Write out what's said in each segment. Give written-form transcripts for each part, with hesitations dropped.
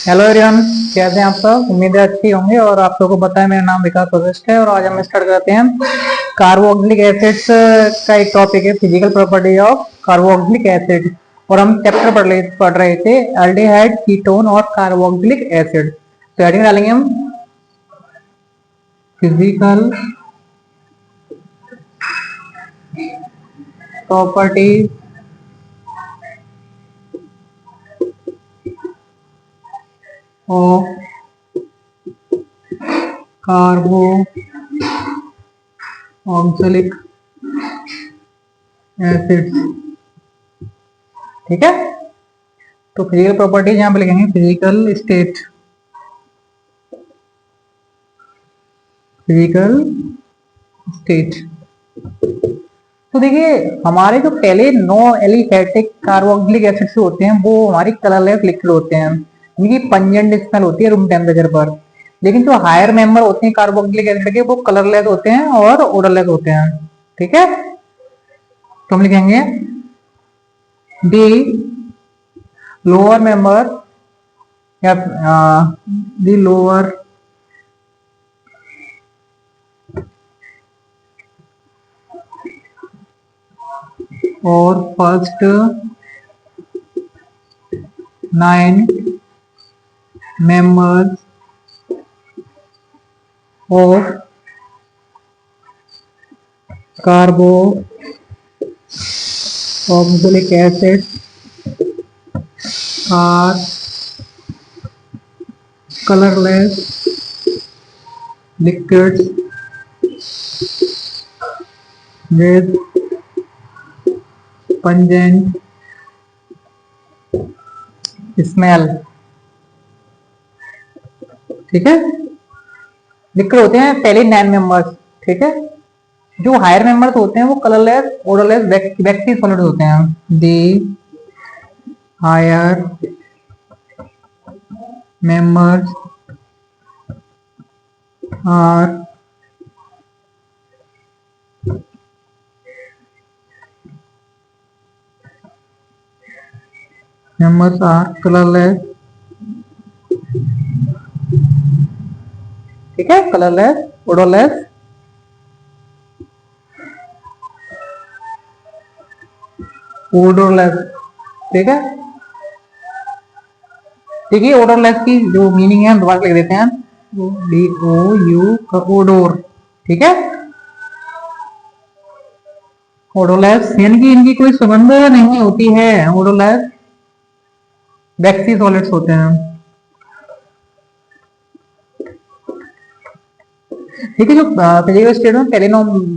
Hello everyone. कैसे हैं आप सब? उम्मीद है अच्छी होंगे। और आप लोगों को पता है मेरा नाम विकास वशिष्ठ है और आज हम स्टार्ट करते हैं कार्बोक्सिलिक एसिड्स का एक टॉपिक है physical property of carboxylic acid. और हम चैप्टर पढ़ रहे थे एल्डिहाइड, कीटोन और कार्बोक्सिलिक एसिड। तो हेडिंग डालेंगे हम physical property of carboxylic acids. ठीक है। तो फिजिकल प्रॉपर्टीज यहाँ पे लिखेंगे फिजिकल स्टेट, फिजिकल स्टेट। तो देखिए हमारे जो पहले नो एलिफैटिक कार्बोक्सिलिक एसिड्स होते हैं वो हमारी कलरलेस लिक्विड होते हैं, इनकी पंजेंट स्मेल होती है रूम टेम्परेचर पर। लेकिन जो हायर मेंबर होते हैं कार्बोक्सिलिक एसिड के वो कलरलेस होते हैं और ओडरलेस होते हैं। ठीक है। तो हम लिखेंगे डी लोअर मेंबर या दी लोअर और first 9 members of carboxylic acid are colorless liquids with pungent smell। ठीक है। लिक्विड होते हैं पहले 9 मेंबर्स। ठीक है। जो हायर मेंबर्स होते हैं वो कलरलेस ओडरलेस वैक्सी सॉलिड होते हैं। The higher members are colourless. ठीक है। Colourless odourless odourless. ठीक है। देखिए ओडरलेस की जो मीनिंग है हम दोबारा लिख देते हैं, डी ओ यू ओडोर। ठीक है। ओडोलेस यानी कि इनकी कोई सुगंध नहीं होती है। ओडोलेस वैक्सी सॉलिड्स होते हैं। ठीक है। जो फिजिकल स्टेट में पहले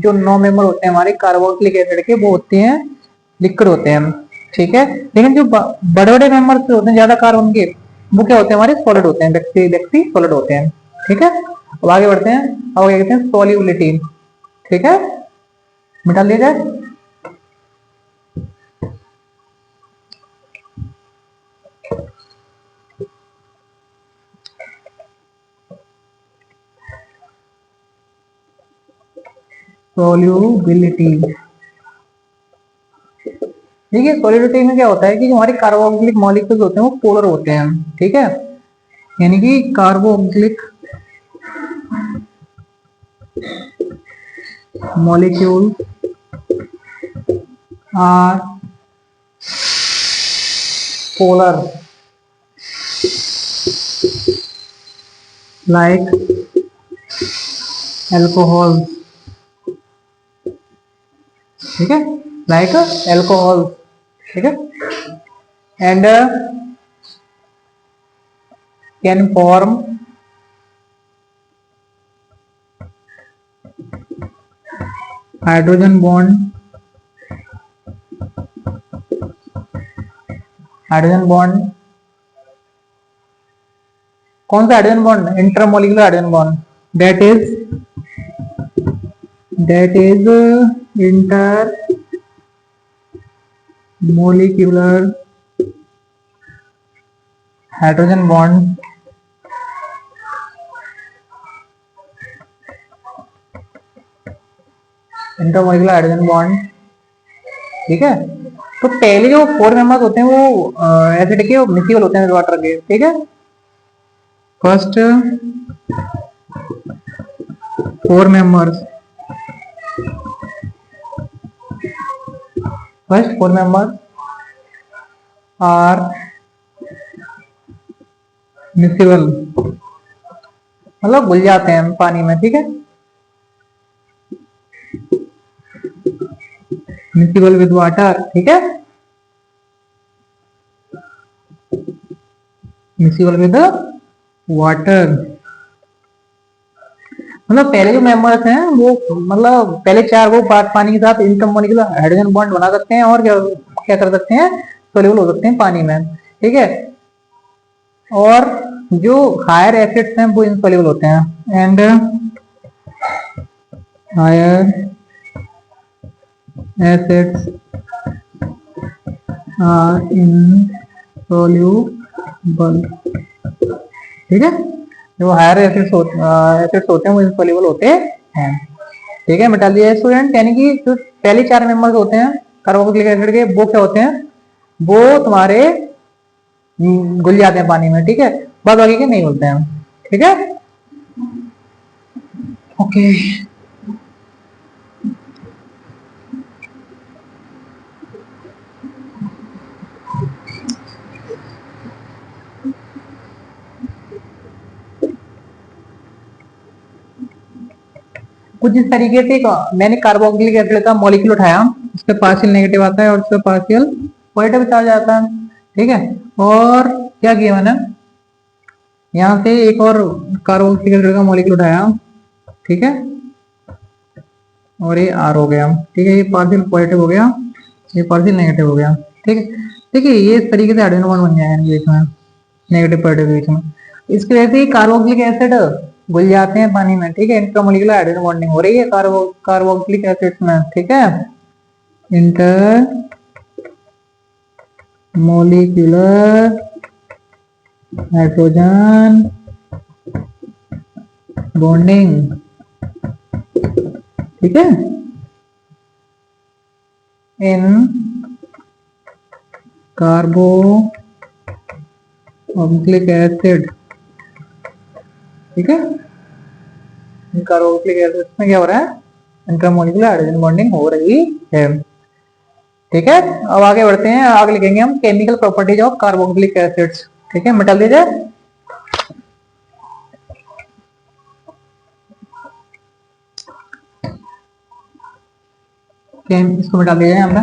जो 9 मेंबर होते हैं हमारे कार्बोक्सिलिक एसिड के वो होते हैं लिक्विड होते हैं। ठीक है। लेकिन जो बड़े बड़े मेंबर्स होते हैं ज्यादा कार्बन के वो क्या होते हैं हमारे सॉलिड होते हैं, वैक्सी सॉलिड होते हैं। ठीक है। अब आगे बढ़ते हैं। अब क्या कहते हैं सॉल्युबिलिटी। ठीक है। मिटा लिया जाए। सॉल्युबिलिटी। देखिए सॉलिडिटी में क्या होता है कि जो हमारे कार्बोक्सिलिक मॉलिक्यूल्स होते हैं वो पोलर होते हैं। ठीक है। यानी कि carboxylic molecule are polar like alcohol. ठीक है। Like alcohol. ठीक है। And can form hydrogen bond, hydrogen bond कौन सा hydrogen bond? Intermolecular hydrogen bond. That is intermolecular hydrogen bond intermolecular hydrogen bond. ठीक है। तो पहले जो 4 मेंबर्स होते हैं वो एसिड के मिसिबल होते हैं वाटर के। ठीक है। First 4 members, first 4 members are miscible, मतलब घुल जाते हैं पानी में, ठीक है। मिक्सिबल विद वाटर, ठीक है, मिक्सिबल विद वाटर। मतलब पहले जो मेंबर्स हैं वो, मतलब पहले 4 वो पानी के साथ इंटरमोलिकुलर हाइड्रोजन बॉन्ड बना सकते हैं और क्या क्या कर सकते हैं, सोल्यूबल हो सकते हैं पानी में, ठीक है। और जो हायर एसिड्स हैं वो इनसोल्यूबल होते हैं, and higher acids are insoluble, ठीक है। जो हायर एसिड्स होते हैं वो इनसोल्यूबल होते हैं, ठीक है। मिटा दिया स्टूडेंट, यानी कि जो पहले 4 मेंबर्स होते हैं कार्बोक्सिलिक एसिड के, वो क्या होते हैं, वो तुम्हारे घुल जाते हैं पानी में, ठीक है, बाद बाकी के नहीं होते हैं, ठीक है। ओके, कुछ इस तरीके से मैंने कार्बोक्सिलिक एसिड का मॉलिक्यूल उठाया, उसका पार्शियल नेगेटिव आता है और उसका पार्शियल पॉजिटिव चार्ज आता है, ठीक है। और क्या किया मैंने, यहाँ से एक और कार्बोक्सिलिक एसिड का मॉलिक्यूल उठाया, ठीक है, और ये आर हो गया, ठीक है, ये पार्शियल पॉजिटिव हो गया, ये पार्शियल नेगेटिव हो गया, ठीक है। देखिए ये इस तरीके से हाइड्रोजन बॉन्ड बन जाएगा बीच में, नेगेटिव पॉजिटिव बीच में। इसकी वजह से कार्बोक्सिलिक एसिड घुल जाते हैं पानी में, ठीक है, इंटरमोलिकुलर हाइड्रोजन बॉन्डिंग हो रही है कार्बोक्सिलिक एसिड में, ठीक है, इंटर मोलिकुलर हाइड्रोजन बॉन्डिंग, ठीक है, इन कार्बोक्सिलिक एसिड, ठीक है, इन कार्बोक्सिलिक एसिड में क्या हो रहा है, इंटरमोलिकुलर हाइड्रोजन बॉन्डिंग हो रही है, ठीक है। अब आगे बढ़ते हैं, आगे लिखेंगे हम chemical properties of carboxylic acids, ठीक है, मिटा दीजिए, इसको मिटा दीजिए हमने,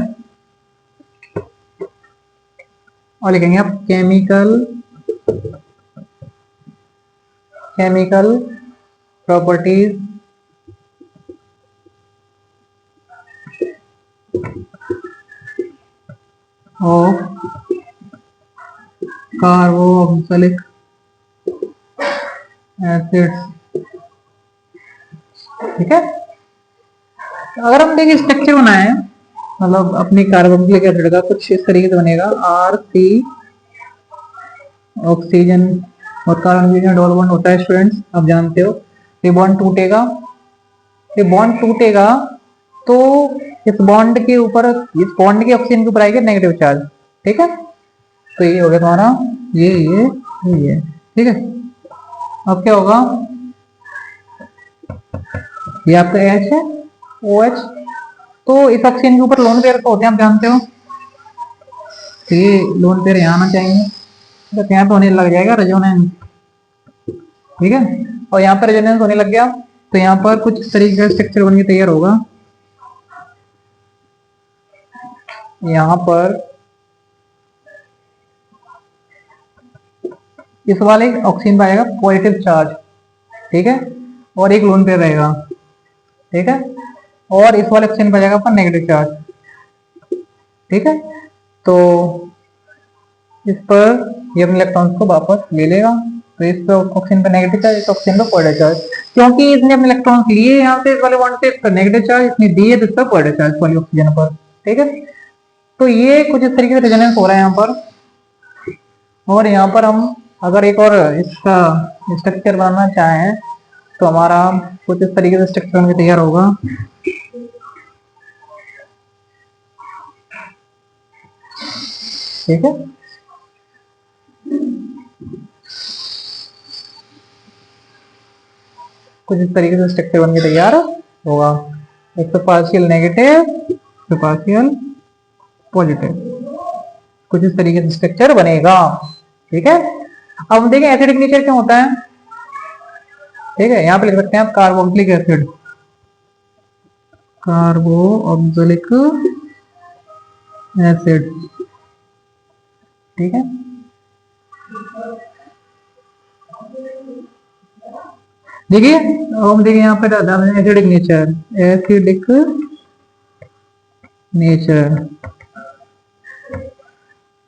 और लिखेंगे आप chemical properties of carboxylic acids, ठीक है। अगर हम देखिए स्ट्रक्चर बनाए, मतलब अपनी कार्बोक्सिलिक एसिड का कुछ इस तरीके से बनेगा, आर सी ऑक्सीजन और कार्बन डबल बॉन्ड होता है स्टूडेंट्स, आप जानते हो। ये बॉन्ड टूटेगा, ये बॉन्ड टूटेगा तो इस बॉन्ड के ऊपर, इस बॉन्ड के ऑक्सीजन के ऊपर आएगा नेगेटिव चार्ज, ठीक है। तो ये हो गया तुम्हारा ये, ठीक है। अब क्या होगा, ये आपका H है, OH, तो इस ऑक्सीजन के ऊपर लोन पेयर होते हैं, आप जानते हो, तो ये लोन पेयर यहाँ आना चाहिए, तो यहाँ पे होने लग जाएगा रेजोनेंस, ठीक है। और यहाँ पर रेजोनेंस होने लग गया तो यहाँ पर कुछ तरीके का स्ट्रक्चर बन के तैयार होगा, यहाँ पर इस वाले ऑक्सीजन पर आएगा पॉजिटिव चार्ज, ठीक है, और एक लोन पेयर रहेगा, ठीक है, और इस वाले ऑक्सीजन पर जाएगा आपका नेगेटिव चार्ज, ठीक है। तो इस पर ये अपने इलेक्ट्रॉन्स को वापस ले लेगा, तो इस पे ऑक्सीजन पे नेगेटिव चार्ज, इस ऑक्सीजन पे पॉजिटिव चार्ज, क्योंकि इसने अपने इलेक्ट्रॉन्स लिए यहाँ से इस वाले बॉन्ड से, इस पर नेगेटिव चार्ज इसने दिए तो इस पर पॉजिटिव चार्ज वाली ऑक्सीजन पर, ठीक है। तो ये कुछ इस तरीके से रेजोनेंस हो रहा है यहाँ पर, और यहाँ पर हम अगर एक और इसका स्ट्रक्चर बनाना चाहें तो हमारा कुछ इस तरीके से स्ट्रक्चर बनकर तैयार होगा, ठीक है। कुछ इस तरीके से स्ट्रक्चर बन के तैयार होगा। एक तो पार्शियल नेगेटिव, तो पार्शियल पॉजिटिव, कुछ इस तरीके से स्ट्रक्चर बनेगा। ठीक है, अब हम देखें एसिडिक नेचर क्यों होता है। ठीक है, यहाँ पे लिख सकते हैं आप कार्बोक्सिलिक एसिड, कार्बोक्सिलिक एसिड। ठीक है, देखिए हम देखिए यहाँ पे एसिडिक नेचर, एसिडिक नेचर,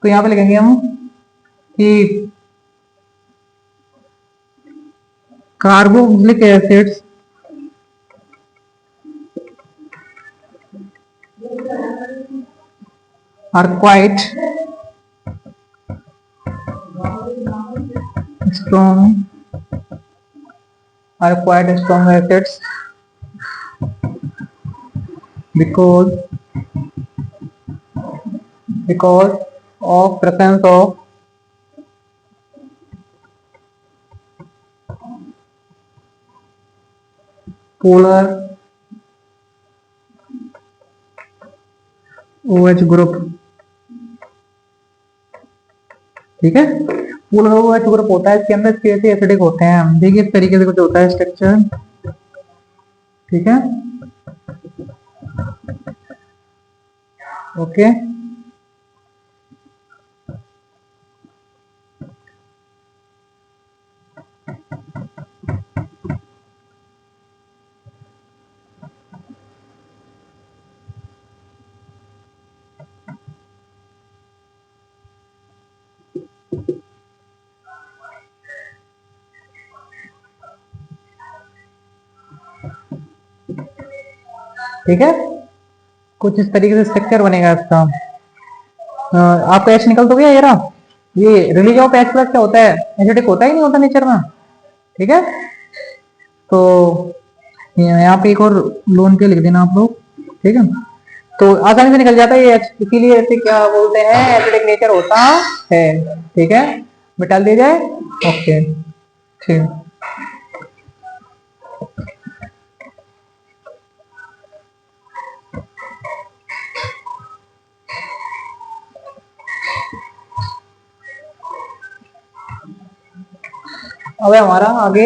तो यहाँ पे लिखेंगे हम कि carboxylic acids are quite strong, acids because of presence of polar OH group. ठीक है, पोलर OH ग्रुप होता है, इसके अंदर कैसे एसिडिक होते हैं। देखिए इस तरीके से कुछ होता है स्ट्रक्चर। ठीक है, ओके। ठीक है, कुछ इस तरीके से स्ट्रक्चर बनेगा इसका। आपका एच निकल तो गया ये रहा। ये रिलीज ऑफ एच प्लस क्या होता है, एसिडिक होता ही नहीं होता नेचर में। ठीक है, तो यहाँ पे एक और लोन पे लिख देना आप लोग। ठीक है, तो आसानी से निकल जाता है ये एच, इसीलिए ऐसे क्या बोलते हैं, एसिडिक नेचर होता है। ठीक है, मिटा दिया जाए। ओके, ठीक। अब हमारा आगे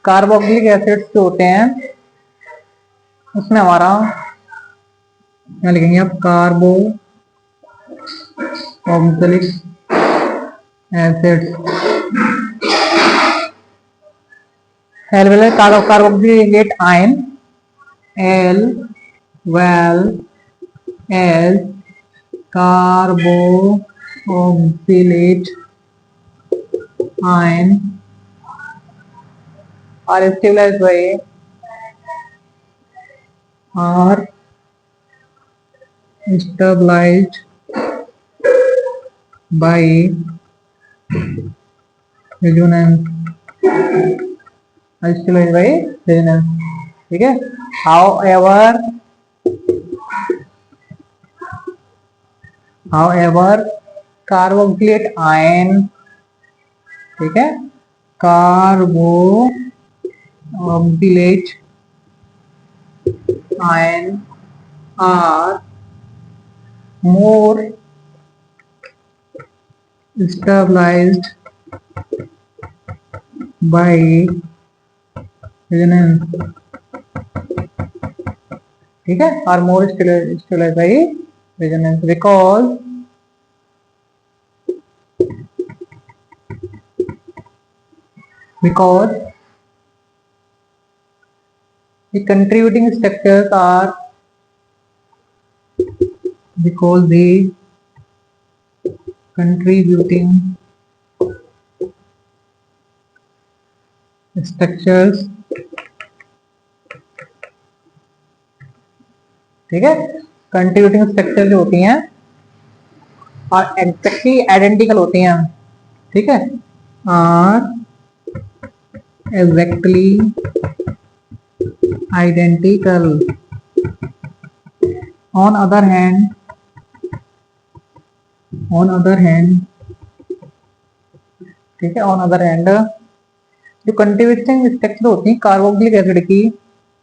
कार्बोक्सिलिक एसिड्स जो होते हैं, उसमें हमारा क्या लिखेंगे आप, carboxylic acids carboxylate ion as well as carboxylate ion are stabilized by resonance, stabilized by resonance। ठीक है, however कार्बोक्सिलेट आयन, ठीक है, carboxylate ion are more stabilized by resonance। ठीक है, are more stabilized by resonance because the contributing structures are contributing structures, ठीक है, contributing structure जो होती हैं और एग्जैक्टली आइडेंटिकल होती हैं। ठीक है, are exactly identical. On other hand ठीक है, ऑन अदर हैंड जो कंट्रीब्यूटिंग स्ट्रक्चर होती है कार्बोक्सिलिक एसिड की,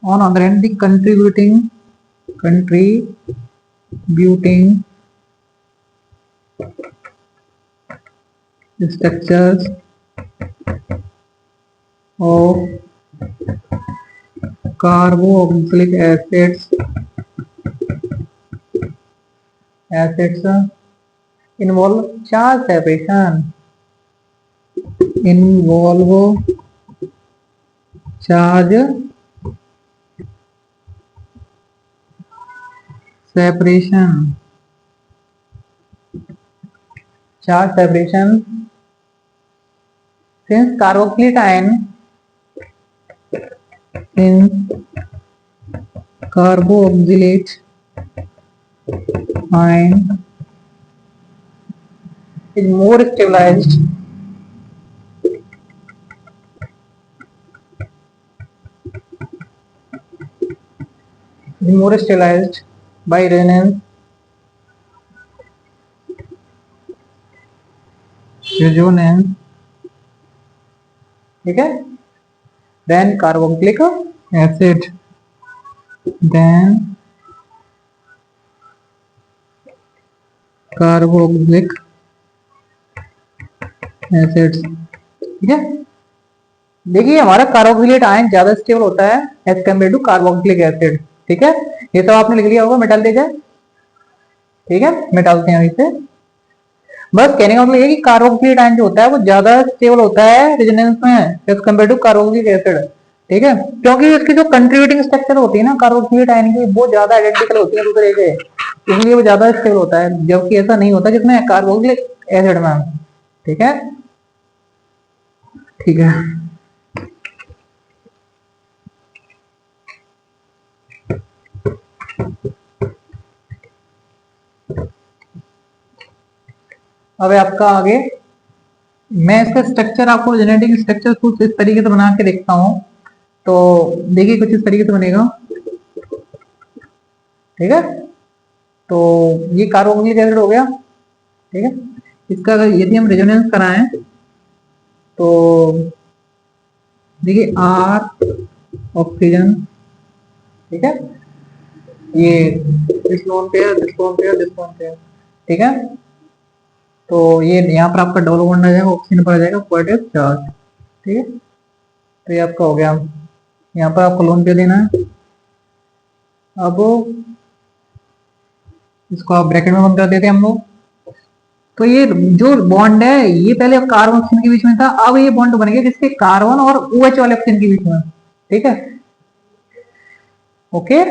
on other hand the contributing structures of carboxylic acids involve charge separation, charge separation, since carboxylate ion is more stabilized by resonance ठीक है, then carboxylic acid, then carboxylic acids, ठीक है। देखिए हमारा carboxylate ion ज्यादा stable होता है as compare to carboxylic acid, ठीक है। ये तो आपने लिख लिया होगा, मिटा दीजिए, ठीक है, मिटाते हैं इसे। बस कहने का मतलब ये कि कार्बोक्सिलेट आयन जो होता है वो ज्यादा स्टेबल होता है रेजोनेंस में as compare to carboxylic acid, ठीक है, क्योंकि इसकी जो कंट्रीब्यूटिंग स्ट्रक्चर होती है ना कार्बोक्सिलेट आयन की वो ज्यादा आइडेंटिकल होती है दूसरे के, इसलिए वो ज्यादा स्टेबल होता है, जबकि ऐसा नहीं होता जिसमें कार्बोक्सिलिक एसिड में, ठीक है, ठीक है। अब आपका आगे मैं इसका स्ट्रक्चर आपको जेनेटिक स्ट्रक्चर कुछ इस तरीके से बना के देखता हूं, तो देखिए कुछ इस तरीके से बनेगा, ठीक है। तो ये कार्बोक्सिलिक एसिड हो गया, ठीक है। इसका अगर यदि हम रेजोनेंस कराएं तो देखिए R ऑक्सीजन, ठीक है, ये दिस लोन पेयर, ठीक है। तो ये यहाँ पर आपका डबल बॉन्ड आ जाएगा, ऑक्सीजन पर आ जाएगा पॉजिटिव चार्ज, ठीक है। तो ये आपका हो गया, यहाँ पर आपको लोन पे देना है। अब इसको आप ब्रैकेट में बंद कर देते हैं हम लोग। तो ये जो बॉन्ड है ये पहले कार्बन ऑक्सीजन के बीच में था, अब ये बॉन्ड बन गया जिसके कार्बन और OH वाले ऑक्सीजन के बीच में, ठीक है, ओके।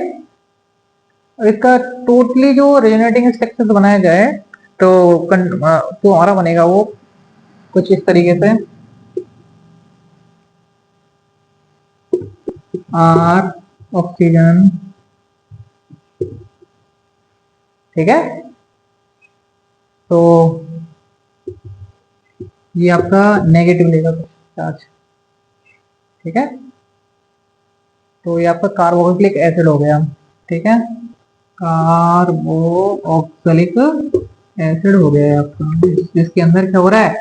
इसका टोटली जो रेजोनेटिंग स्ट्रक्चर बनाया जाए तो हमारा बनेगा वो कुछ इस तरीके से, R ऑक्सीजन, ठीक है। तो ये आपका नेगेटिव लेगा चार्ज, ठीक है। तो ये आपका कार्बोक्सिलिक एसिड हो गया, ठीक है, कार्बोक्सिलिक एसिड हो गया आपका, जिसके अंदर क्या हो रहा है,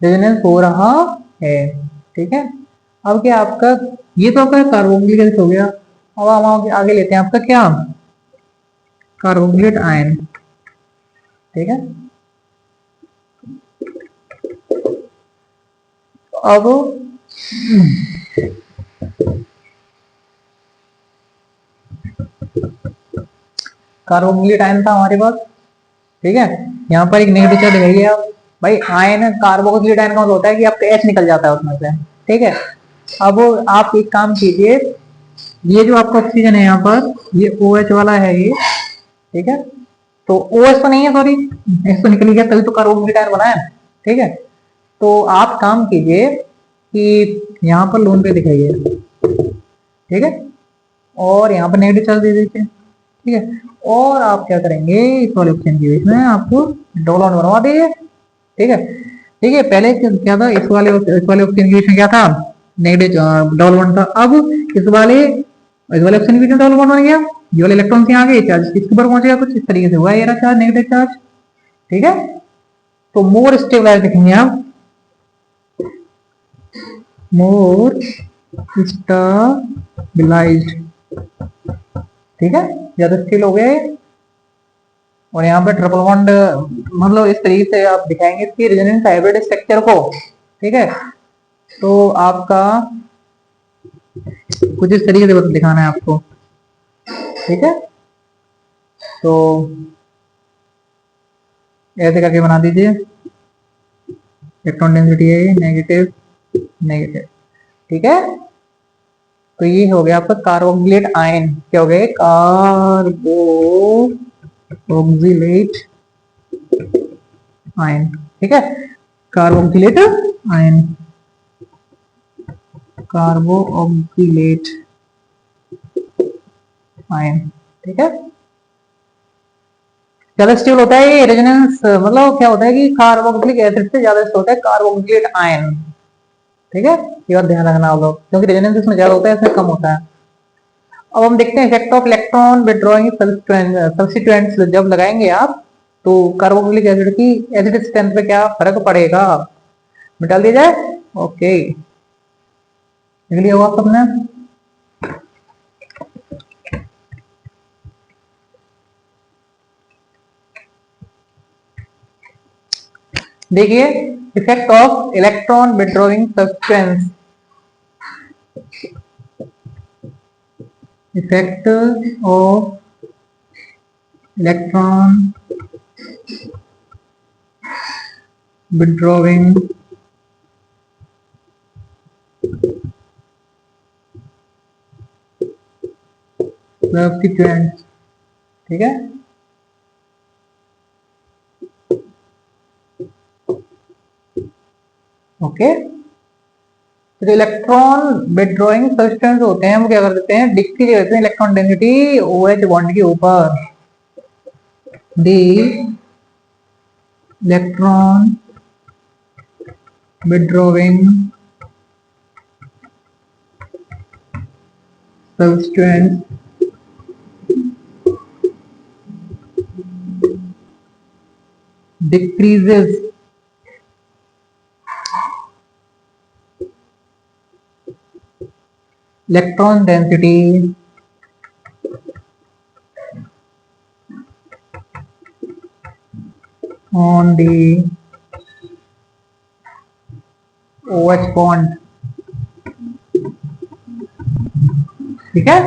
रेजोनेंस हो रहा है, ठीक है। अब क्या आपका ये तो आपका कार्बोक्सिलिक एसिड हो गया। अब हम आगे लेते हैं आपका क्या, कार्बोक्सिलेट आयन, ठीक है। अब कार्बोक्सिलेट आयन था हमारे पास, ठीक है। यहाँ पर एक नेगेटिव चार्ज दिखाई है भाई, आयन कार्बोक्सिलेट आयन का मतलब होता है कि आपका H निकल जाता है उसमें से, ठीक है। अब आप एक काम कीजिए, ये जो आपका ऑक्सीजन है यहाँ पर ये OH वाला है ये, ठीक है। तो OH तो नहीं है, सॉरी H तो निकल गया, तभी तो कार्बोक्सिलेट आयन बना है, ठीक है। तो आप काम कीजिए कि यहाँ पर लोन पे दिखाइए, ठीक है, और यहाँ पर नेगेटिव चार्ज दे दीजिए, ठीक है। और आप क्या करेंगे, इस वाले ऑप्शन के बीच में आपको डबल बॉन्ड बनवा दीजिए, ठीक है, ठीक है। पहले क्या था, इस वाले ऑप्शन के बीच में क्या था, नेगेटिव डबल बॉन्ड था। अब इस वाले ऑप्शन के बीच में डबल बॉन्ड बन गया, ये वाले इलेक्ट्रॉन यहाँ आगे चार्ज इसके ऊपर पहुंचेगा, कुछ इस तरीके से हुआ ये रहा चार्ज, नेगेटिव चार्ज, ठीक है। तो मोर स्टेबलाइज देखेंगे आप, मोर स्टेबलाइज्ड, ठीक है, ज्यादा स्टेबल हो गया है। और यहाँ पे ट्रिपल बॉन्ड मतलब इस तरीके से आप दिखाएंगे इसकी रेजोनेंस हाइब्रिड स्ट्रक्चर को, ठीक है। तो आपका कुछ इस तरीके से दिखाना है आपको, ठीक है। तो ऐसे करके बना दीजिए। इलेक्ट्रॉन डेंसिटी है नेगेटिव नेगेटिव, ठीक है। तो ये हो गया आपका कार्बोक्सिलेट आयन, क्या हो गया, कार्बोक्सिलेट आयन, ठीक है। कार्बोक्सिलेट आयन, कार्बोक्सिलेट आयन, ठीक है। ज्यादा स्टेबल होता है ये रेजोनेंस, मतलब क्या होता है कि कार्बोक्सिलिक एसिड से ज्यादा स्टेबल होता है कार्बोक्सिलेट आयन, ठीक है। ये बात ध्यान रखना आप लोग, क्योंकि रेजोनेंस इसमें ज्यादा होता है इसमें कम होता है। अब हम देखते हैं effect of electron withdrawing substituents जब लगाएंगे आप, तो कार्बोक्सिलिक एसिड की एसिड स्ट्रेंथ पे क्या फर्क पड़ेगा, मिटा दिया जाए। ओके, देख लिया होगा सबने। देखिए effect of electron withdrawing substance, effect of electron withdrawing substituents, ठीक है। ओके, तो इलेक्ट्रॉन विथड्रॉइंग सब्सटेंस होते हैं वो क्या कर देते हैं, डिक्रीज करते हैं इलेक्ट्रॉन डेंसिटी OH बॉन्ड के ऊपर। The electron withdrawing substance decreases electron density on the OH bond, ठीक है।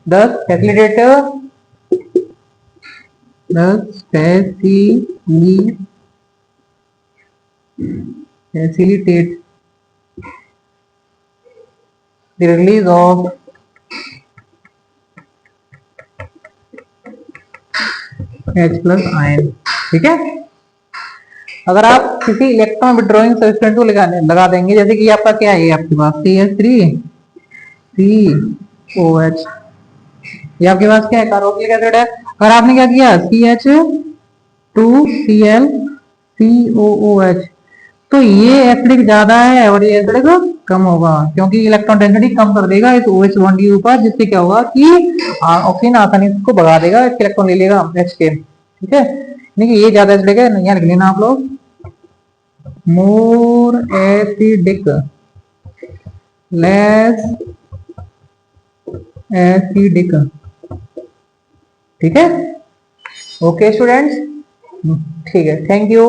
thus facilitate the release of H plus ion, ठीक है। अगर आप किसी इलेक्ट्रॉन विथड्रॉइंग सब्सटेंस को लगा देंगे, जैसे कि आपका क्या है, आपके पास CH3COH, ये आपके पास क्या है, कार्बोक्सिलिक एसिड है। अगर आपने क्या किया CH2Cl तो ये एसिडिक ज्यादा है और ये एसिडिक कम होगा, क्योंकि इलेक्ट्रॉन डेंसिटी कम कर देगा इस OH बॉन्ड के ऊपर, जिससे क्या होगा कि ऑक्सीजन आसानी से इसको भगा देगा, इलेक्ट्रॉन ले लेगा H के, ठीक है। नहीं ये ज्यादा एसिडिक है, यहाँ लिख लेना आप लोग, मोर एसिडिक, लेस एसिडिक, ठीक है। ओके स्टूडेंट्स, ठीक है, थैंक यू।